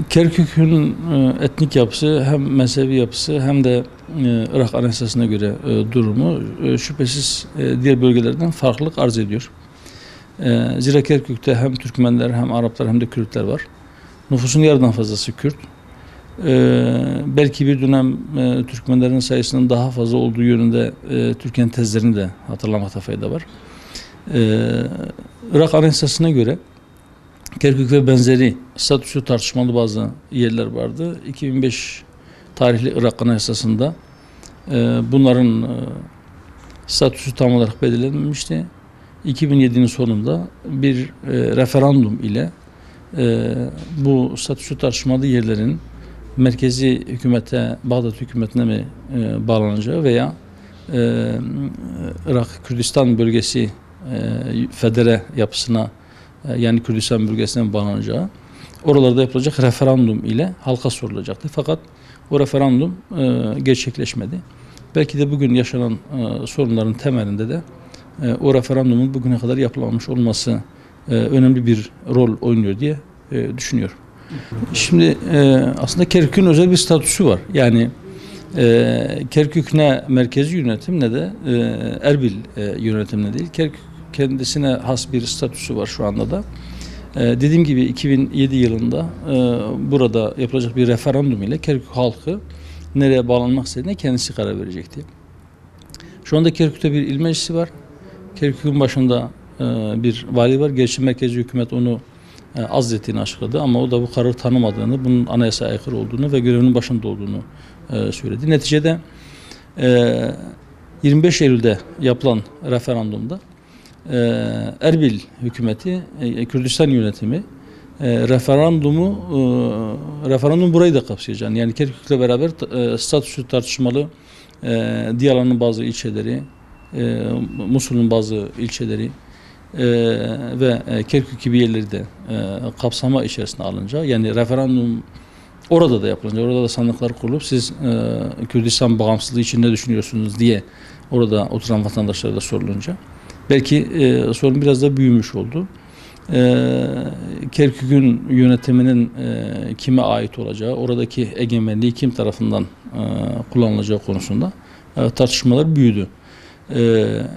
Kerkük'ün etnik yapısı, hem mezhebi yapısı hem de Irak Anayasası'na göre durumu şüphesiz diğer bölgelerden farklılık arz ediyor. Zira Kerkük'te hem Türkmenler hem Araplar hem de Kürtler var. Nüfusun yarıdan fazlası Kürt. Belki bir dönem Türkmenlerin sayısının daha fazla olduğu yönünde Türkiye'nin tezlerini de hatırlamakta fayda var. Irak Anayasası'na göre Kerkük ve benzeri statüsü tartışmalı bazı yerler vardı. 2005 tarihli Irak Anayasası'nda bunların statüsü tam olarak belirlenmemişti. 2007'nin sonunda bir referandum ile bu statüsü tartışmalı yerlerin merkezi hükümete, Bağdat hükümetine mi bağlanacağı veya Irak Kürdistan bölgesi federe yapısına, yani Kürdistan bölgesine bağlanacağı, oralarda yapılacak referandum ile halka sorulacaktı. Fakat o referandum gerçekleşmedi. Belki de bugün yaşanan sorunların temelinde de o referandumun bugüne kadar yapılmamış olması önemli bir rol oynuyor diye düşünüyorum. Şimdi aslında Kerkük'ün özel bir statüsü var. Yani Kerkük ne merkezi yönetim ne de Erbil yönetimine değil. Kerkük kendisine has bir statüsü var şu anda da. Dediğim gibi 2007 yılında burada yapılacak bir referandum ile Kerkük halkı nereye bağlanmak istediğine kendisi karar verecekti. Şu anda Kerkük'te bir il meclisi var. Kerkük'ün başında bir vali var. Gerçi merkezi hükümet onu azlettiğini açıkladı ama o da bu kararı tanımadığını, bunun anayasaya aykırı olduğunu ve görevinin başında olduğunu söyledi. Neticede 25 Eylül'de yapılan referandumda Erbil hükümeti, Kürdistan yönetimi referandum burayı da kapsayacağını, yani Kerkük'le beraber statüsü tartışmalı Diyala'nın bazı ilçeleri, Musul'un bazı ilçeleri ve Kerkük gibi yerleri de kapsama içerisine alınca, yani referandum orada da yapılınca, orada da sandıklar kurulup siz Kürdistan bağımsızlığı için ne düşünüyorsunuz diye orada oturan vatandaşlara da sorulunca belki sorun biraz da büyümüş oldu. Kerkük'ün yönetiminin kime ait olacağı, oradaki egemenliği kim tarafından kullanılacağı konusunda tartışmalar büyüdü.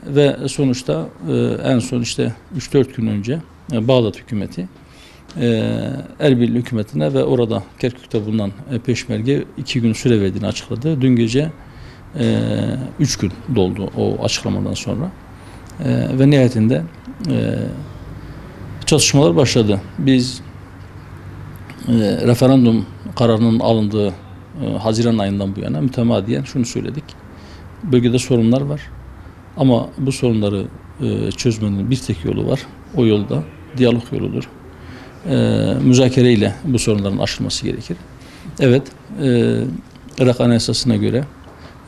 Ve sonuçta en son işte 3-4 gün önce Bağdat hükümeti Erbil hükümetine ve orada Kerkük'te bulunan peşmerge 2 gün süre verdiğini açıkladı. Dün gece 3 gün doldu o açıklamadan sonra. Ve nihayetinde çatışmalar başladı. Biz referandum kararının alındığı Haziran ayından bu yana mütemadiyen şunu söyledik. Bölgede sorunlar var. Ama bu sorunları çözmenin bir tek yolu var. O yolda diyalog yoludur. Müzakereyle bu sorunların aşılması gerekir. Evet, Irak Anayasası'na göre,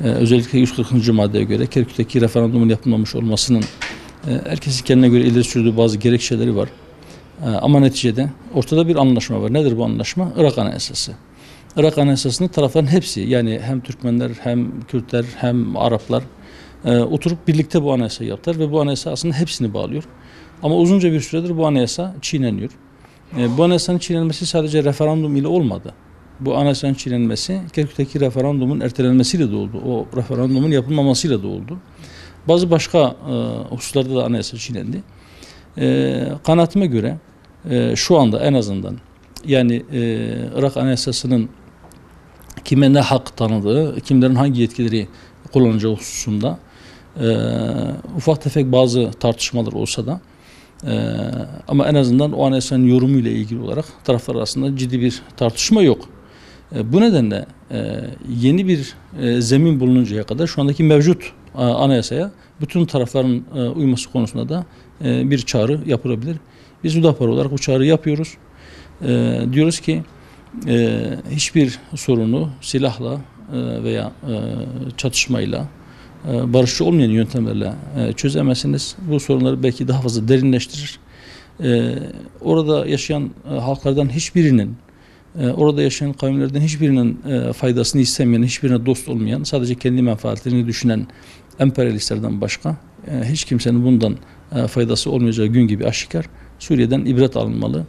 özellikle 140. maddeye göre Kerkük'teki referandumun yapılmamış olmasının herkesin kendine göre ileri sürdüğü bazı gerekçeleri var. Ama neticede ortada bir anlaşma var. Nedir bu anlaşma? Irak Anayasası. Irak Anayasası'nın tarafların hepsi, yani hem Türkmenler hem Kürtler hem Araplar oturup birlikte bu anayasayı yaptılar ve bu anayasa aslında hepsini bağlıyor. Ama uzunca bir süredir bu anayasa çiğneniyor. Bu anayasanın çiğnenmesi sadece referandum ile olmadı. Bu anayasanın çiğnenmesi Kerkük'teki referandumun ertelenmesiyle de oldu. O referandumun yapılmamasıyla da oldu. Bazı başka hususlarda da anayasa çiğnendi. Kanaatime göre şu anda en azından, yani Irak Anayasası'nın kime ne hak tanıdığı, kimlerin hangi yetkileri kullanacağı hususunda ufak tefek bazı tartışmalar olsa da ama en azından o anayasanın yorumu ile ilgili olarak taraflar arasında ciddi bir tartışma yok. Bu nedenle yeni bir zemin bulununcaya kadar şu andaki mevcut anayasaya bütün tarafların uyması konusunda da bir çağrı yapılabilir. Biz Hüdapar olarak bu çağrı yapıyoruz. Diyoruz ki hiçbir sorunu silahla veya çatışmayla, barışçı olmayan yöntemlerle çözemezsiniz. Bu sorunları belki daha fazla derinleştirir. Orada yaşayan halklardan hiçbirinin, orada yaşayan kavimlerden hiçbirinin faydasını istemeyen, hiçbirine dost olmayan, sadece kendi menfaatlerini düşünen emperyalistlerden başka hiç kimsenin bundan faydası olmayacağı gün gibi aşikar. Suriye'den ibret alınmalı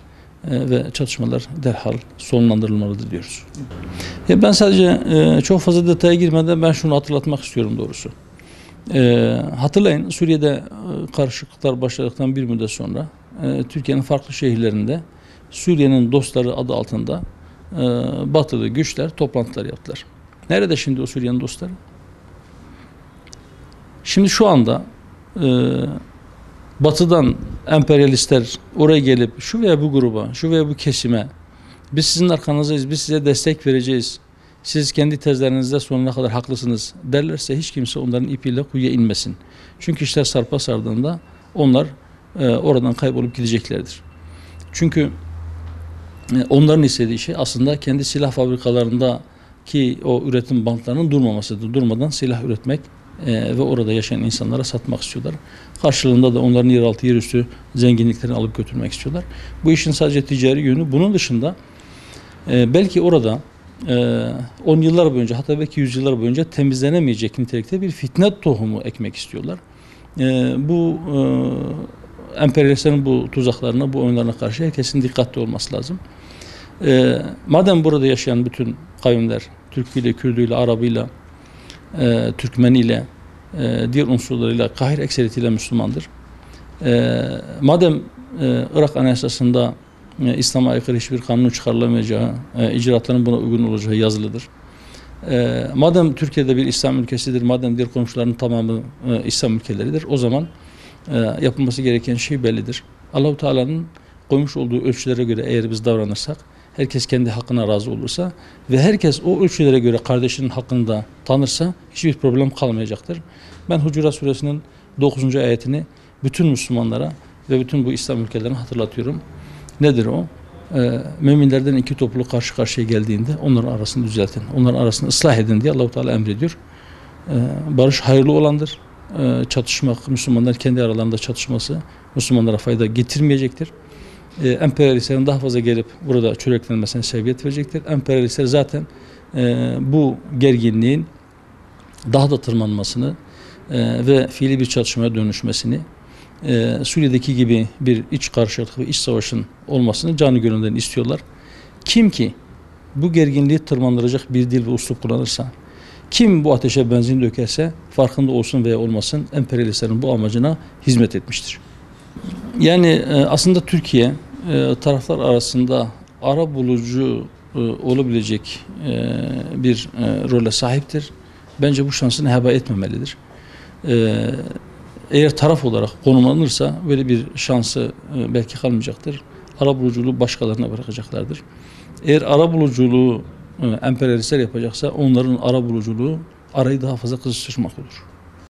ve çatışmalar derhal sonlandırılmalıdır diyoruz. Ben sadece çok fazla detaya girmeden ben şunu hatırlatmak istiyorum doğrusu. Hatırlayın, Suriye'de karışıklıklar başladıktan bir müddet sonra Türkiye'nin farklı şehirlerinde Suriye'nin dostları adı altında batılı güçler toplantılar yaptılar. Nerede şimdi o Suriye'nin dostları? Şimdi şu anda batıdan emperyalistler oraya gelip şu veya bu gruba, şu veya bu kesime biz sizin arkanızdayız, biz size destek vereceğiz, siz kendi tezlerinizde sonuna kadar haklısınız derlerse hiç kimse onların ipiyle kuyuya inmesin. Çünkü işler sarpa sardığında onlar oradan kaybolup gideceklerdir. Çünkü onların istediği şey aslında kendi silah fabrikalarındaki o üretim bantlarının durmamasıdır. Durmadan silah üretmek ve orada yaşayan insanlara satmak istiyorlar. Karşılığında da onların yeraltı yerüstü zenginliklerini alıp götürmek istiyorlar. Bu işin sadece ticari yönü. Bunun dışında belki orada 10 yıllar boyunca hatta belki 100 yıllar boyunca temizlenemeyecek nitelikte bir fitne tohumu ekmek istiyorlar. Bu emperyalistlerin bu tuzaklarına, bu oyunlarına karşı herkesin dikkatli olması lazım. Madem burada yaşayan bütün kavimler Türküyle, Kürdüyle, Arabıyla, Türkmeniyle, diğer unsurlarıyla, Kahir ekseriyetiyle Müslümandır. Madem Irak Anayasası'nda İslam'a aykırı hiçbir kanun çıkarılamayacağı, icraatların buna uygun olacağı yazılıdır. Madem Türkiye'de bir İslam ülkesidir, madem diğer komşuların tamamı İslam ülkeleridir, o zaman yapılması gereken şey bellidir. Allah-u Teala'nın koymuş olduğu ölçülere göre eğer biz davranırsak, herkes kendi hakkına razı olursa ve herkes o ölçülere göre kardeşinin hakkını da tanırsa hiçbir problem kalmayacaktır. Ben Hucurat Suresinin 9. ayetini bütün Müslümanlara ve bütün bu İslam ülkelerine hatırlatıyorum. Nedir o? Müminlerden iki topluluk karşı karşıya geldiğinde onların arasını düzeltin, onların arasını ıslah edin diye Allah-u Teala emrediyor. Barış hayırlı olandır. Çatışmak, Müslümanlar kendi aralarında çatışması Müslümanlara fayda getirmeyecektir. Emperyalistlerin daha fazla gelip burada çöreklenmesine sebebiyet verecektir. Emperyalistler zaten bu gerginliğin daha da tırmanmasını ve fiili bir çatışmaya dönüşmesini, Suriye'deki gibi bir iç karşıtlık ve iç savaşın olmasını canı gönülden istiyorlar. Kim ki bu gerginliği tırmandıracak bir dil ve üslup kullanırsa, kim bu ateşe benzin dökerse farkında olsun veya olmasın emperyalistlerin bu amacına hizmet etmiştir. Yani aslında Türkiye taraflar arasında ara bulucu olabilecek bir role sahiptir. Bence bu şansını heba etmemelidir. Eğer taraf olarak konumlanırsa böyle bir şansı belki kalmayacaktır. Ara buluculuğu başkalarına bırakacaklardır. Eğer ara buluculuğu emperyalistler yapacaksa onların ara buluculuğu arayı daha fazla kızıştırmak olur.